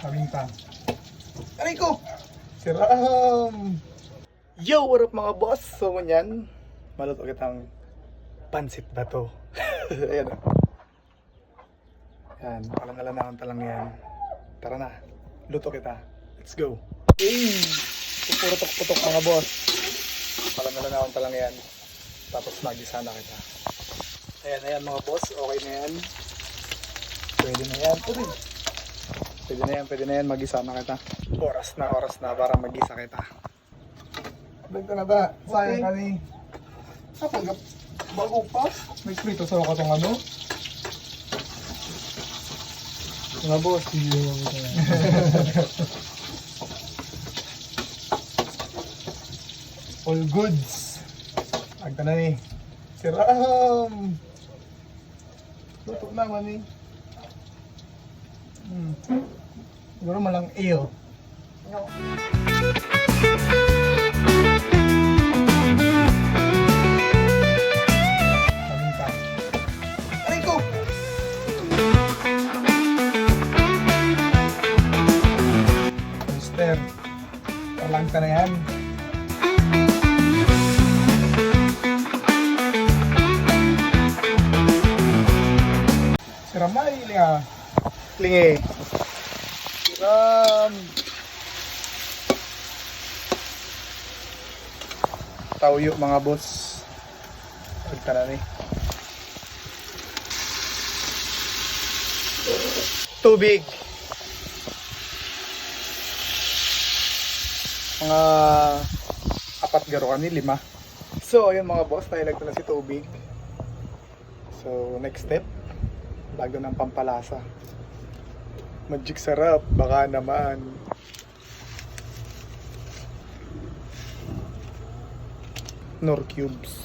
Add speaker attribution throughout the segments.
Speaker 1: Kaminta. Aray ko! Si Ram! Yo! What up mga boss? So ngunyan, maluto kitang pansit ba to? Ayan o. Yan, palangalanaan talang yan. Tara na, luto kita. Let's go! Hey! Pupurotok-putok mga boss. Palangalanaan talang yan. Tapos magisa na kita. Ayan mga boss, okay na yan. Pwede na yan. Pwede na yan, mag-isa na kita. Oras na para mag-isa kita. Dagta na ba? Sayang ka ni. Kapag bago pa, may prito sa ka itong ano. Mga boss, all goods. Dagta na ni. Si Ram! Luto naman ni. Siguro malang iyo. Kaminta. Aray ko! Mister, talang ka na yan. Si Ramay, Lingi. Tawyo mga boss. Pagka na ni. Tubig. Mga 4 garo kani, 5. So ayun mga boss, nailagto na si tubig. So next step, bago ng pampalasa. Magic sarap, baka naman. Nor cubes.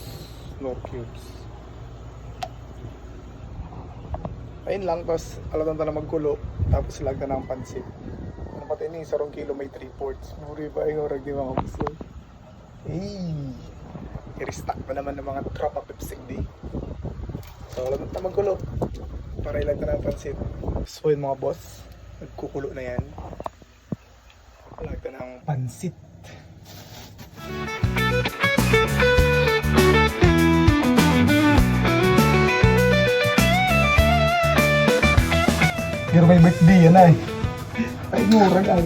Speaker 1: Ayun lang, tapos alam na magkulo. Tapos lagda ng pansit. Ano pati ni, 1 kilo may 3/4. Muri ba yung orag di mga gusto? I-restock pa naman ng mga tropa pipsig di. So alam na magkulo. Para ilagda ng pansit. So yun mga boss, nagkukulo na yan. Lagda ng pansit. Pero may birthday yan ay. Ay, murag ay.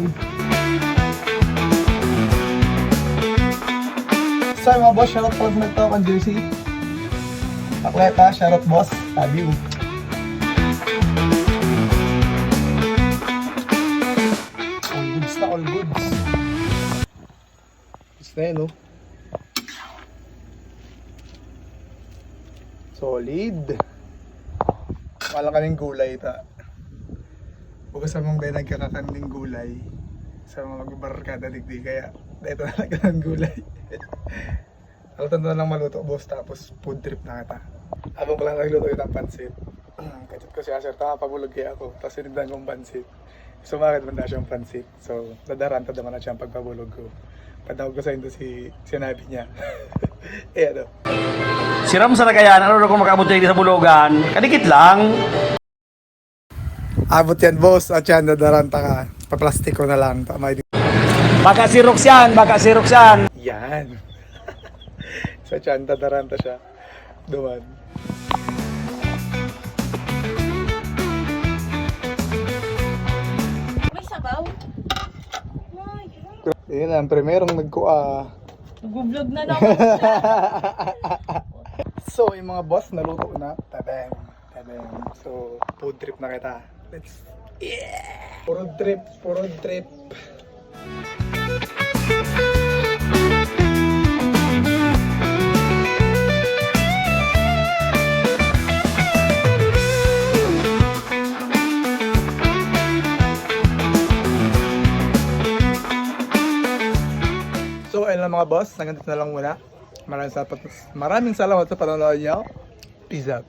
Speaker 1: So mga boss, shoutout pag nagtawa kang jersey. Pakleta, shoutout boss. Love you. All goods. Gusto na yun, no? Solid. Wala kaming gulay ita. Bukas sa mong dahil nagkakakaning gulay sa mga magbarkada digdi, kaya dito na nagkakang gulay. Alutan na lang maluto boss, tapos food trip na kita. Habang ko lang nagluto yung pansit. Kachat ko siya, sir, tama pabulog kaya ako. Tapos sinigdan kong pansit. Sumakit man na siyang pansit. So, nadaranta naman na siyang pagpabulog ko. Patawag ko sa ito sinabi niya. Eh ano?
Speaker 2: Si Ram sa nagayan, ano kung makaabot dito sa bulugan? Kadikit lang.
Speaker 1: Abot yan boss, at yan nadaranta ka. Pa-plastic ko na lang. Tama.
Speaker 2: Baka si Roxanne.
Speaker 1: Yan. Sa tiyan, nadaranta siya. Duman. Yun lang, primerong nagkuha.
Speaker 3: Nag-vlog na daw.
Speaker 1: So, yung mga boss, naluto na. Tabang. So, food trip na kita. Let's... Yeah! Puro trip. So, ayun lang mga boss. Hanggang dito na lang muna. Maraming salamat sa panonood niyo. Peace out.